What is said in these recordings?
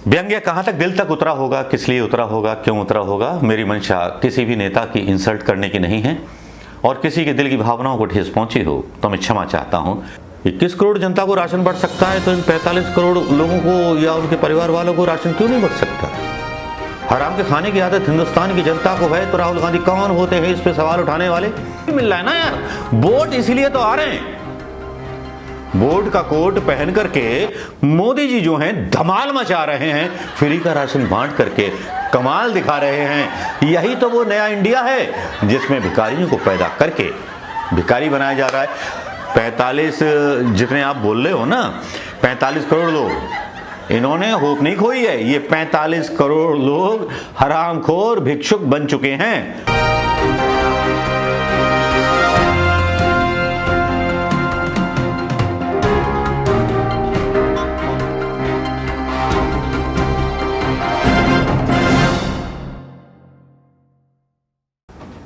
व्यंग्य कहां तक दिल तक उतरा होगा, किस लिए उतरा होगा, क्यों उतरा होगा। मेरी मंशा किसी भी नेता की इंसल्ट करने की नहीं है और किसी के दिल की भावनाओं को ठेस पहुंची हो तो मैं क्षमा चाहता हूं। 21 करोड़ जनता को राशन बढ़ सकता है तो इन 45 करोड़ लोगों को या उनके परिवार वालों को राशन क्यों नहीं बढ़ सकता। हराम के खाने की आदत हिंदुस्तान की जनता को है तो राहुल गांधी कौन होते हैं इस पे सवाल उठाने वाले। मिल रहा है ना यार, वोट इसीलिए तो आ रहे हैं। वोट का कोट पहन करके मोदी जी जो हैं धमाल मचा रहे हैं, फ्री का राशन बांट करके कमाल दिखा रहे हैं। यही तो वो नया इंडिया है जिसमें भिखारियों को पैदा करके भिखारी बनाया जा रहा है। 45 जितने आप बोल रहे हो ना, 45 करोड़ लोग, इन्होंने होप नहीं खोई है। ये 45 करोड़ लोग हरामखोर भिक्षुक बन चुके हैं।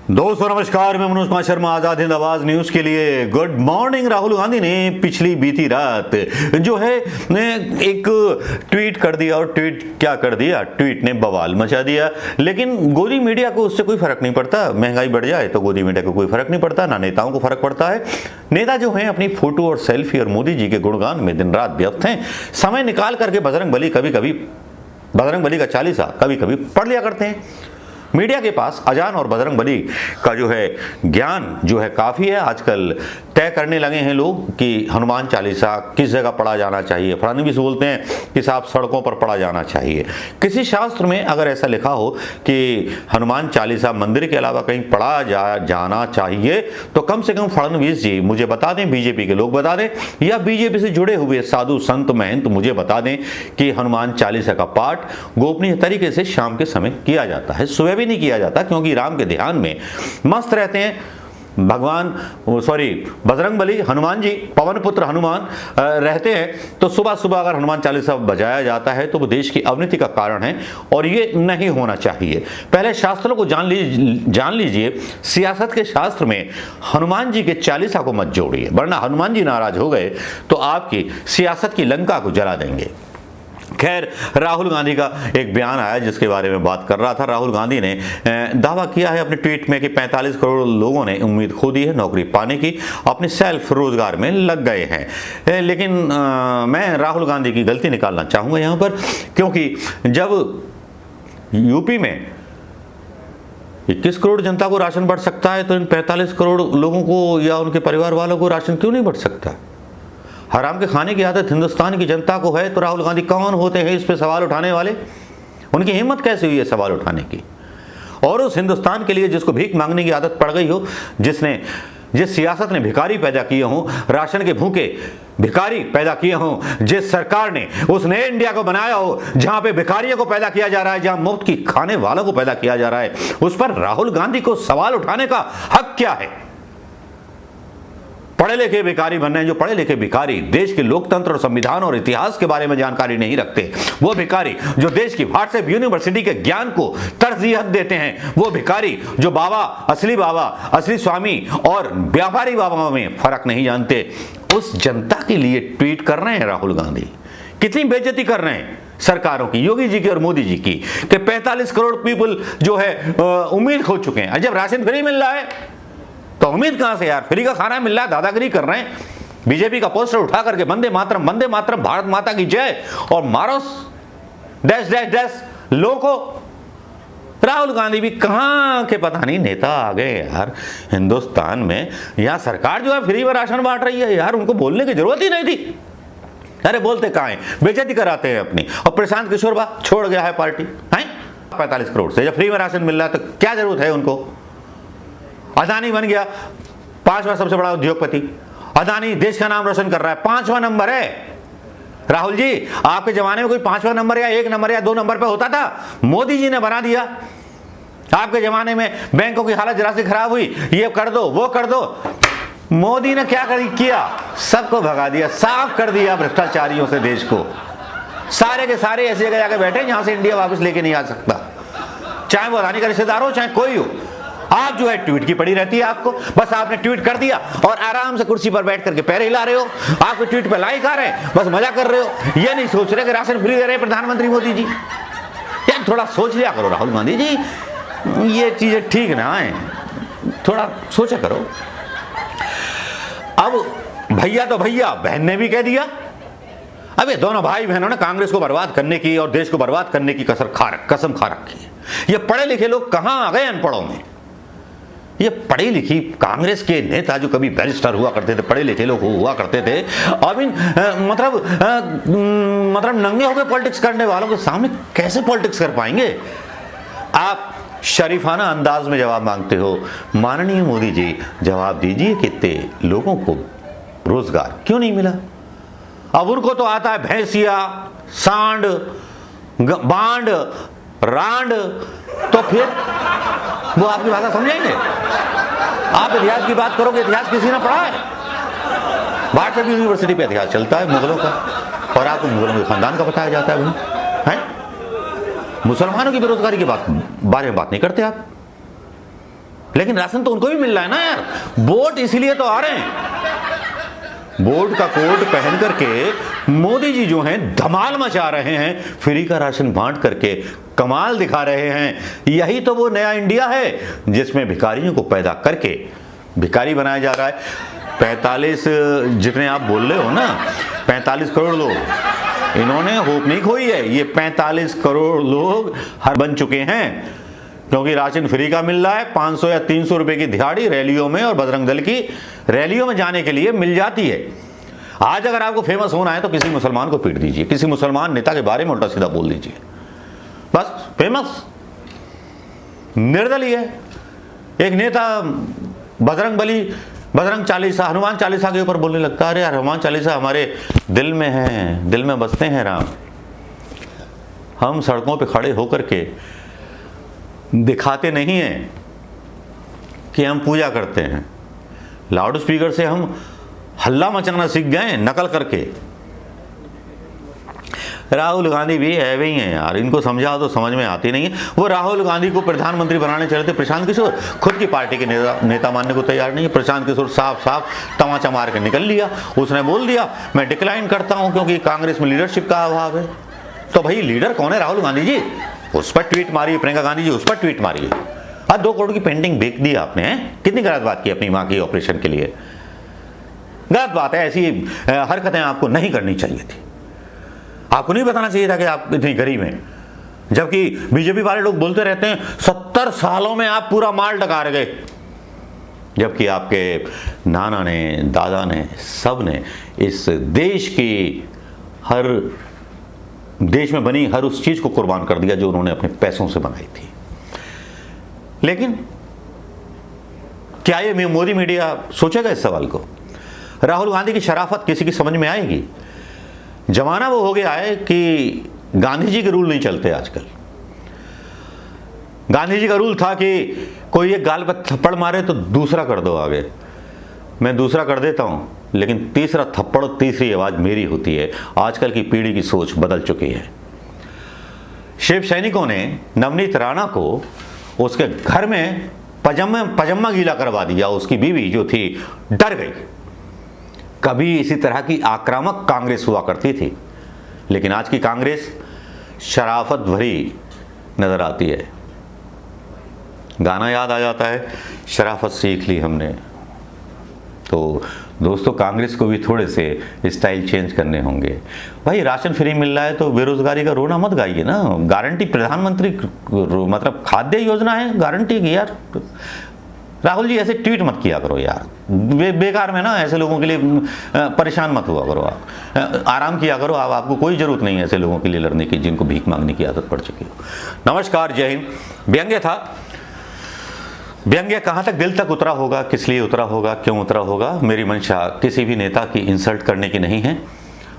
दोस्तों नमस्कार, मैं मनोज कुमार शर्मा, आजाद हिंद आवाज न्यूज के लिए गुड मॉर्निंग। राहुल गांधी ने पिछली बीती रात जो है एक ट्वीट कर दिया और ट्वीट क्या कर दिया, ट्वीट ने बवाल मचा दिया। लेकिन गोदी मीडिया को उससे कोई फर्क नहीं पड़ता। महंगाई बढ़ जाए तो गोदी मीडिया को कोई फर्क नहीं पड़ता, ना नेताओं को फर्क पड़ता है। नेता जो है अपनी फोटो और सेल्फी और मोदी जी के गुणगान में दिन रात व्यस्त हैं। समय निकाल करके बजरंगबली का चालीसा कभी कभी पढ़ लिया करते हैं। मीडिया के पास अजान और बजरंगबली का जो है ज्ञान जो है काफ़ी है। आजकल तय करने लगे हैं लोग कि हनुमान चालीसा किस जगह पढ़ा जाना चाहिए। फडणवीस बोलते हैं कि साहब सड़कों पर पढ़ा जाना चाहिए। किसी शास्त्र में अगर ऐसा लिखा हो कि हनुमान चालीसा मंदिर के अलावा कहीं पढ़ा जाना चाहिए तो कम से कम फडणवीस जी मुझे बता दें, बीजेपी के लोग बता दें, या बीजेपी से जुड़े हुए साधु संत महंत मुझे बता दें कि हनुमान चालीसा का पाठ गोपनीय तरीके से शाम के समय किया जाता है। सुबह नहीं किया जाता क्योंकि राम के ध्यान में मस्त रहते हैं बजरंगबली, हनुमान जी, पवन पुत्र हनुमान रहते हैं। तो सुबह सुबह अगर हनुमान चालीसा बजाया जाता है तो वो देश की अवनति का कारण है और ये नहीं होना चाहिए। पहले शास्त्रों को जान लीजिए। सियासत के शास्त्र में हनुमान जी के चालीसा को मत जोड़िए, वरना हनुमान जी नाराज हो गए तो आपकी सियासत की लंका को जला देंगे। खैर, राहुल गांधी का एक बयान आया जिसके बारे में बात कर रहा था। राहुल गांधी ने दावा किया है अपने ट्वीट में कि 45 करोड़ लोगों ने उम्मीद खो दी है नौकरी पाने की, अपने सेल्फ रोजगार में लग गए हैं। लेकिन मैं राहुल गांधी की गलती निकालना चाहूंगा यहां पर, क्योंकि जब यूपी में 21 करोड़ जनता को राशन बढ़ सकता है तो इन 45 करोड़ लोगों को या उनके परिवार वालों को राशन क्यों नहीं बढ़ सकता। हराम के खाने की आदत हिंदुस्तान की जनता को है तो राहुल गांधी कौन होते हैं इस पे सवाल उठाने वाले। उनकी हिम्मत कैसे हुई है सवाल उठाने की। और उस हिंदुस्तान के लिए जिसको भीख मांगने की आदत पड़ गई हो, जिस सियासत ने भिखारी पैदा किए हों, राशन के भूखे भिखारी पैदा किए हों, जिस सरकार ने उस नए इंडिया को बनाया हो जहां पे भिखारियों को पैदा किया जा रहा है, जहां मुफ्त की खाने वालों को पैदा किया जा रहा है, उस पर राहुल गांधी को सवाल उठाने का हक क्या है। पढ़े लिखे भिखारी बन रहे हैं, जो पढ़े लिखे भिखारी देश के लोकतंत्र और संविधान और इतिहास के बारे में जानकारी नहीं रखते, वो भिखारी जो देश की व्हाट्सएप यूनिवर्सिटी के ज्ञान को तरजीहत देते हैं, वो भिखारी जो बाबा, असली स्वामी और व्यापारी बाबा में फर्क नहीं जानते, उस जनता के लिए ट्वीट कर रहे हैं राहुल गांधी। कितनी बेइज्जती कर रहे हैं सरकारों की, योगी जी की और मोदी जी की, कि 45 करोड़ पीपल जो है उम्मीद खो चुके हैं। जब राशन फ्री मिल रहा है तो उम्मीद कहां से यार। फ्री का खाना मिल रहा है, दादागिरी कर रहे हैं। बीजेपी का पोस्टर उठा करके वंदे मातरम, भारत माता की जय और मारो डैश डैश डैश लोगों को। राहुल गांधी भी कहां के पता नहीं नेता आ गए यार हिंदुस्तान में। यहां सरकार जो है फ्री में राशन बांट रही है यार, उनको बोलने की जरूरत ही नहीं थी। अरे बोलते कहां है, बेइज्जती कराते हैं अपनी। और प्रशांत किशोर बा छोड़ गया है पार्टी है 45 करोड़ से। जब फ्री में राशन मिल रहा है तो क्या जरूरत है उनको। अदानी बन गया 5वां सबसे बड़ा उद्योगपति। अदानी देश का नाम रोशन कर रहा है, 5वां नंबर है। राहुल जी, आपके जमाने में कोई 5वां नंबर या 1 नंबर या 2 नंबर पे होता था? मोदी जी ने बना दिया। आपके जमाने में बैंकों की हालत जरा सी खराब हुई, ये कर दो वो कर दो, मोदी ने क्या किया, सबको भगा दिया, साफ कर दिया भ्रष्टाचारियों से देश को। सारे के सारे ऐसी जगह जाके बैठे जहां से इंडिया वापस लेके नहीं आ सकता, चाहे वो अदानी का रिश्तेदार हो चाहे कोई हो। आप जो है ट्वीट की पड़ी रहती है आपको, बस आपने ट्वीट कर दिया और आराम से कुर्सी पर बैठ करके पैर हिला रहे हो, आपके ट्वीट पे लाइक आ रहे हैं, बस मजा कर रहे हो। ये नहीं सोच रहे कि राशन फ्री दे रहे प्रधानमंत्री मोदी जी। यार थोड़ा सोच लिया करो राहुल गांधी जी, ये चीजें ठीक ना है, थोड़ा सोचा करो। अब भैया तो भैया, बहन ने भी कह दिया। अब ये दोनों भाई बहनों ने कांग्रेस को बर्बाद करने की और देश को बर्बाद करने की कसम खा रखी है। ये पढ़े लिखे लोग कहां आ गए अनपढ़ों में। ये पढ़ी लिखी कांग्रेस के नेता जो कभी बैरिस्टर हुआ करते थे, पढ़े लिखे लोग हुआ करते थे, अब इन मतलब नंगे होकर पॉलिटिक्स करने वालों के सामने कैसे पॉलिटिक्स कर पाएंगे। आप शरीफाना अंदाज में जवाब मांगते हो। माननीय मोदी जी जवाब दीजिए, कितने लोगों को रोजगार क्यों नहीं मिला। अब उनको तो आता है भैंसिया, सांड, बांड, रांड, तो फिर वो आपकी भाषा समझेंगे। आप इतिहास की बात करोगे, इतिहास किसी ने पढ़ा है? वाट्सएप यूनिवर्सिटी पे इतिहास चलता है मुगलों का, और आपको मुगलों के खानदान का बताया जाता है भाई, है? मुसलमानों की बेरोजगारी के बारे में बात नहीं करते आप। लेकिन राशन तो उनको भी मिल रहा है ना यार। वोट इसीलिए तो आ रहे हैं। वोट का कोट पहन करके मोदी जी जो हैं धमाल मचा रहे हैं, फ्री का राशन बांट करके कमाल दिखा रहे हैं। यही तो वो नया इंडिया है जिसमें भिखारियों को पैदा करके भिखारी बनाया जा रहा है। 45 जितने आप बोल रहे हो ना, 45 करोड़ लोग, इन्होंने होप नहीं खोई है। ये 45 करोड़ लोग हर बन चुके हैं, क्योंकि राशन फ्री का मिल रहा है। 500 या 300 रुपए की दिहाड़ी रैलियों में और बजरंग दल की रैलियों में जाने के लिए मिल जाती है। आज अगर आपको फेमस होना है तो किसी मुसलमान को पीट दीजिए, किसी मुसलमान नेता के बारे में उल्टा सीधा बोल दीजिए, बस फेमस। निर्दलीय है एक नेता बजरंग चालीसा, हनुमान चालीसा के ऊपर बोलने लगता है, अरे यार हनुमान चालीसा हमारे दिल में है, दिल में बसते हैं राम। हम सड़कों पे खड़े होकर के दिखाते नहीं हैं कि हम पूजा करते हैं, लाउड स्पीकर से हम हल्ला मचाना सीख गए नकल करके। राहुल गांधी भी ऐसे ही हैं यार, इनको समझाओ तो समझ में आती नहीं है। वो राहुल गांधी को प्रधानमंत्री बनाने चले थे प्रशांत किशोर, खुद की पार्टी के नेता मानने को तैयार नहीं है। प्रशांत किशोर साफ तमाचा मार के निकल लिया, उसने बोल दिया मैं डिक्लाइन करता हूं क्योंकि कांग्रेस में लीडरशिप का अभाव है। तो भाई लीडर कौन है? राहुल गांधी जी। उस पर ट्वीट मारिए, प्रियंका गांधी जी उस पर ट्वीट मारिए। अब 2 करोड़ की पेंटिंग बेच दी आपने, कितनी गलत बात की अपनी मां की ऑपरेशन के लिए। गलत बात है, ऐसी हरकतें आपको नहीं करनी चाहिए थी। आपको नहीं बताना चाहिए था कि आप इतनी गरीब हैं, जबकि बीजेपी वाले लोग बोलते रहते हैं 70 सालों में आप पूरा माल डकार गए, जबकि आपके नाना ने, दादा ने, सब ने इस देश में बनी हर उस चीज को कुर्बान कर दिया जो उन्होंने अपने पैसों से बनाई थी। लेकिन क्या ये मोदी मीडिया सोचेगा इस सवाल को? राहुल गांधी की शराफत किसी की समझ में आएगी? जमाना वो हो गया है कि गांधी जी के रूल नहीं चलते आजकल। गांधी जी का रूल था कि कोई एक गाल पर थप्पड़ मारे तो दूसरा कर दो आगे। मैं दूसरा कर देता हूं, लेकिन तीसरा थप्पड़, तीसरी आवाज मेरी होती है। आजकल की पीढ़ी की सोच बदल चुकी है। शिव सैनिकों ने नवनीत राणा को उसके घर में पजामा गीला करवा दिया। उसकी बीवी जो थी डर गई। कभी इसी तरह की आक्रामक कांग्रेस हुआ करती थी, लेकिन आज की कांग्रेस शराफत भरी नजर आती है। गाना याद आ जाता है, शराफत सीख ली हमने। तो दोस्तों, कांग्रेस को भी थोड़े से स्टाइल चेंज करने होंगे। भाई राशन फ्री मिल रहा है तो बेरोजगारी का रोना मत गाइए ना। गारंटी प्रधानमंत्री मतलब खाद्य योजना है, गारंटी की यार। राहुल जी ऐसे ट्वीट मत किया करो यार, बेकार में ना ऐसे लोगों के लिए परेशान मत हुआ करो। आप आराम किया करो। आपको कोई जरूरत नहीं है ऐसे लोगों के लिए लड़ने की जिनको भीख मांगने की आदत पड़ चुकी हो। नमस्कार, जय हिंद। व्यंग्य था। व्यंग्य कहाँ तक दिल तक उतरा होगा, किस लिए उतरा होगा, क्यों उतरा होगा, मेरी मंशा किसी भी नेता की इंसल्ट करने की नहीं है,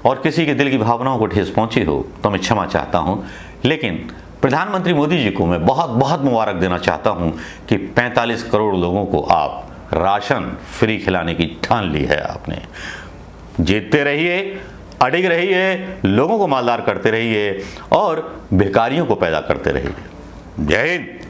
और किसी के दिल की भावनाओं को ठेस पहुंची हो तो मैं क्षमा चाहता हूं। लेकिन प्रधानमंत्री मोदी जी को मैं बहुत बहुत मुबारक देना चाहता हूं कि 45 करोड़ लोगों को आप राशन फ्री खिलाने की ठान ली है आपने। जीतते रहिए, अडिग रहिए, लोगों को मालदार करते रहिए और भिखारियों को पैदा करते रहिए। जय हिंद।